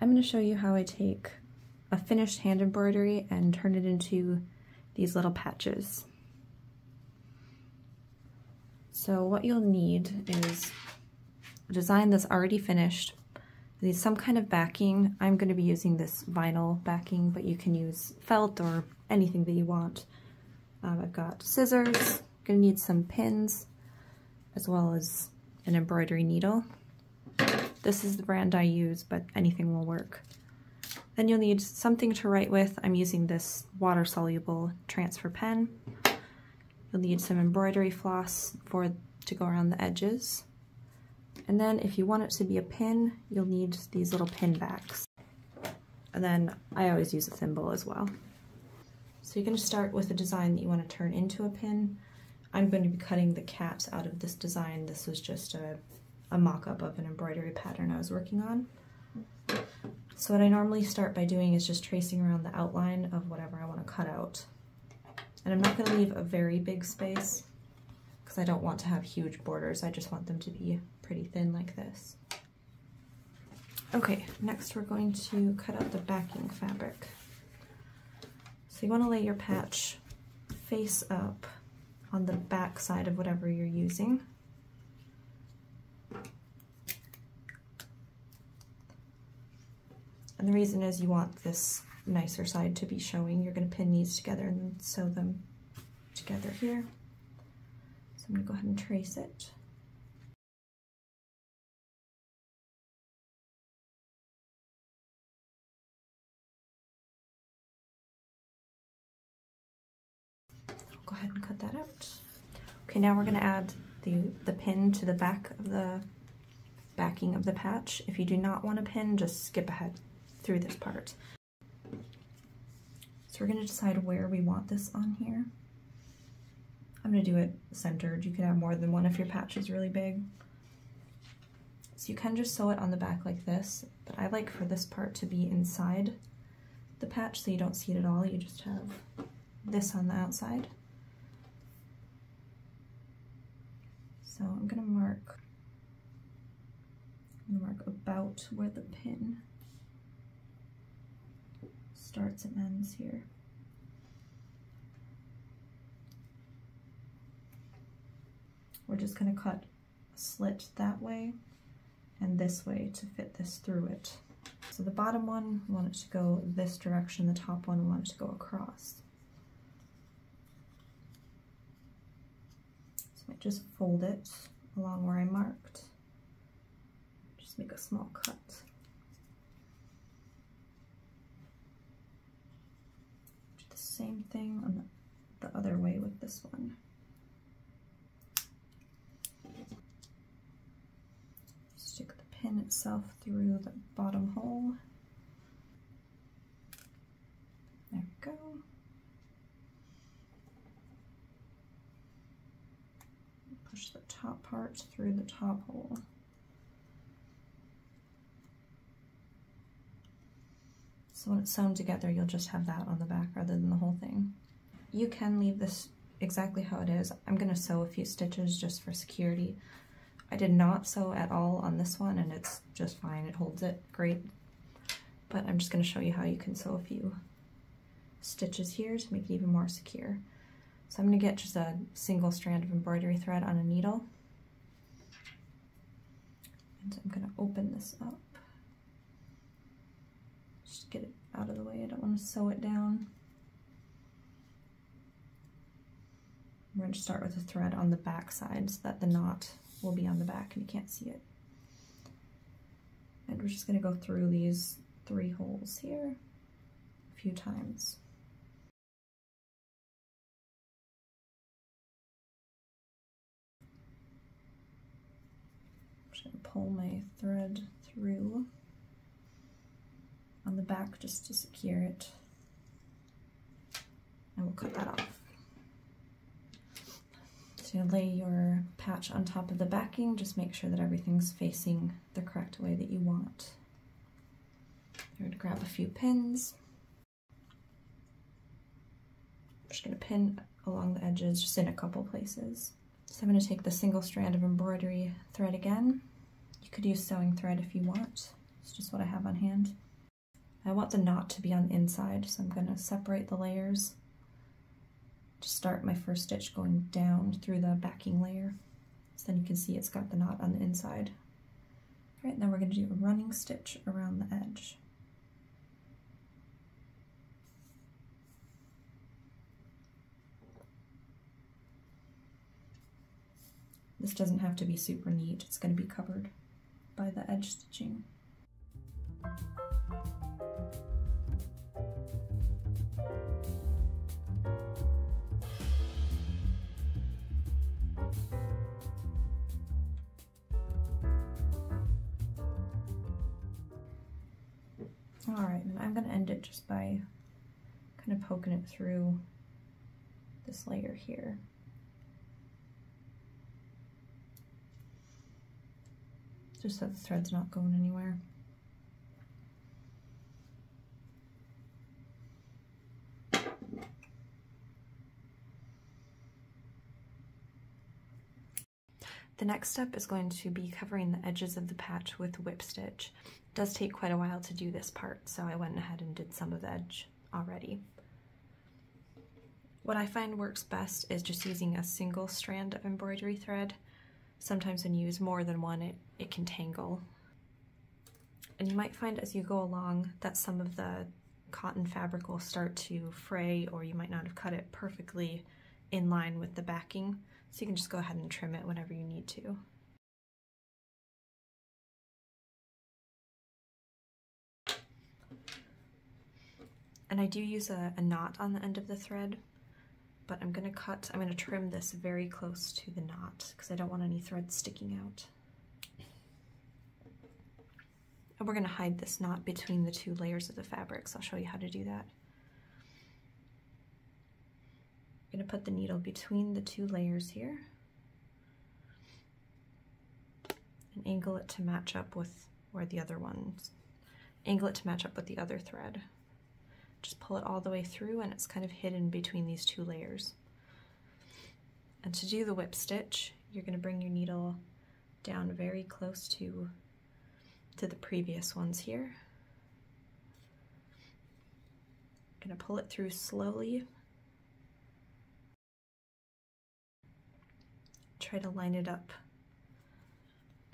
I'm going to show you how I take a finished hand embroidery and turn it into these little patches. So what you'll need is a design that's already finished. It needs some kind of backing. I'm going to be using this vinyl backing, but you can use felt or anything that you want. I've got scissors, I'm going to need some pins, as well as an embroidery needle. This is the brand I use, but anything will work. Then you'll need something to write with. I'm using this water-soluble transfer pen. You'll need some embroidery floss to go around the edges. And then if you want it to be a pin, you'll need these little pin backs. And then I always use a thimble as well. So you're going to start with a design that you want to turn into a pin. I'm going to be cutting the cat out of this design. This was just a mock-up of an embroidery pattern I was working on. So what I normally start by doing is just tracing around the outline of whatever I want to cut out. And I'm not going to leave a very big space because I don't want to have huge borders. I just want them to be pretty thin like this. Okay, next we're going to cut out the backing fabric. So you want to lay your patch face up on the back side of whatever you're using. And the reason is you want this nicer side to be showing. You're going to pin these together and then sew them together here. So I'm going to go ahead and trace it. Go ahead and cut that out. Okay, now we're going to add the pin to the back of the backing of the patch. If you do not want a pin, just skip ahead through this part. So we're going to decide where we want this on here. I'm going to do it centered. You can have more than one if your patch is really big. So you can just sew it on the back like this, but I like for this part to be inside the patch so you don't see it at all. You just have this on the outside. So I'm going to mark about where the pin starts and ends here. We're just going to cut a slit that way and this way to fit this through it. So the bottom one, we want it to go this direction, the top one, we want it to go across. So I just fold it along where I marked. Just make a small cut. Do the same thing on the other way with this one. Stick the pin itself through the bottom hole. There we go. Push the top part through the top hole. So when it's sewn together, you'll just have that on the back rather than the whole thing. You can leave this exactly how it is. I'm going to sew a few stitches just for security. I did not sew at all on this one and it's just fine. It holds it great. But I'm just going to show you how you can sew a few stitches here to make it even more secure. So I'm going to get just a single strand of embroidery thread on a needle. And I'm going to open this up. Just get it out of the way. I don't want to sew it down. We're going to start with a thread on the back side so that the knot will be on the back and you can't see it. And we're just going to go through these 3 holes here a few times. I'm just going to pull my thread through on the back just to secure it, and we'll cut that off. So you lay your patch on top of the backing, just make sure that everything's facing the correct way that you want. You're going to grab a few pins. I'm just going to pin along the edges, just in a couple places. So I'm going to take the single strand of embroidery thread again. You could use sewing thread if you want. It's just what I have on hand. I want the knot to be on the inside, so I'm going to separate the layers to start my first stitch going down through the backing layer. So then you can see it's got the knot on the inside. All right, now we're going to do a running stitch around the edge. This doesn't have to be super neat, it's going to be covered by the edge stitching. Alright, and I'm going to end it just by kind of poking it through this layer here. Just so the thread's not going anywhere. The next step is going to be covering the edges of the patch with whip stitch. It does take quite a while to do this part, so I went ahead and did some of the edge already. What I find works best is just using a single strand of embroidery thread. Sometimes when you use more than one, it can tangle. And you might find as you go along that some of the cotton fabric will start to fray, or you might not have cut it perfectly in line with the backing. So you can just go ahead and trim it whenever you need to. And I do use a knot on the end of the thread, but I'm going to trim this very close to the knot because I don't want any thread sticking out. And we're going to hide this knot between the two layers of the fabric, so I'll show you how to do that. I'm going to put the needle between the two layers here and angle it to match up with where the other ones, angle it to match up with the other thread. Just pull it all the way through and it's kind of hidden between these two layers. And to do the whip stitch, you're going to bring your needle down very close to the previous ones here. I'm going to pull it through slowly. Try to line it up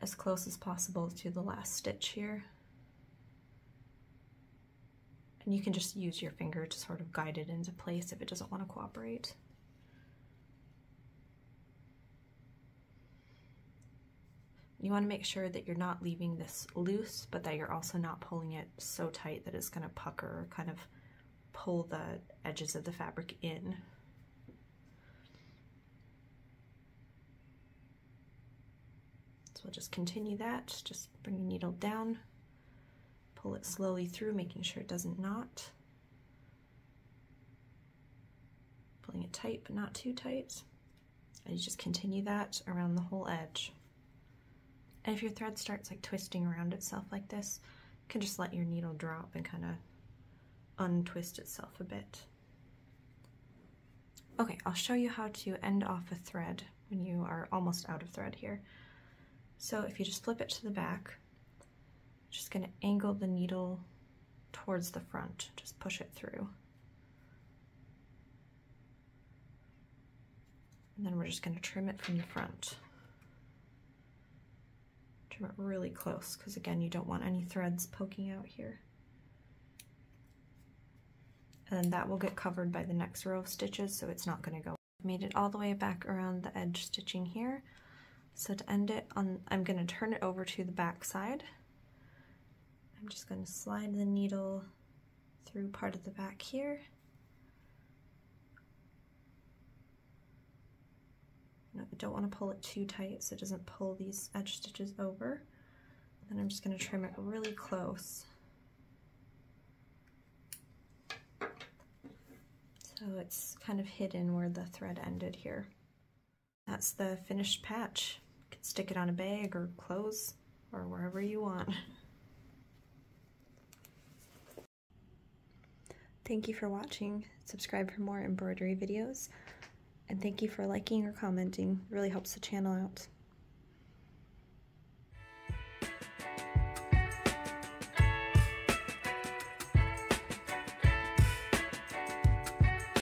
as close as possible to the last stitch here. And you can just use your finger to sort of guide it into place if it doesn't want to cooperate. You want to make sure that you're not leaving this loose, but that you're also not pulling it so tight that it's going to pucker or kind of pull the edges of the fabric in. So we'll just continue that. Just bring your needle down. Pull it slowly through, making sure it doesn't knot. Pulling it tight, but not too tight. And you just continue that around the whole edge. And if your thread starts like twisting around itself like this, you can just let your needle drop and kind of untwist itself a bit. Okay, I'll show you how to end off a thread when you are almost out of thread here. So if you just flip it to the back, just going to angle the needle towards the front, just push it through. And then we're just going to trim it from the front. Trim it really close because again, you don't want any threads poking out here. And then that will get covered by the next row of stitches, so it's not going to go. I made it all the way back around the edge stitching here. So to end it, I'm going to turn it over to the back side. I'm just going to slide the needle through part of the back here. No, I don't want to pull it too tight so it doesn't pull these edge stitches over. And I'm just going to trim it really close. So it's kind of hidden where the thread ended here. That's the finished patch. You can stick it on a bag or clothes or wherever you want. Thank you for watching. Subscribe for more embroidery videos. And thank you for liking or commenting. It really helps the channel out.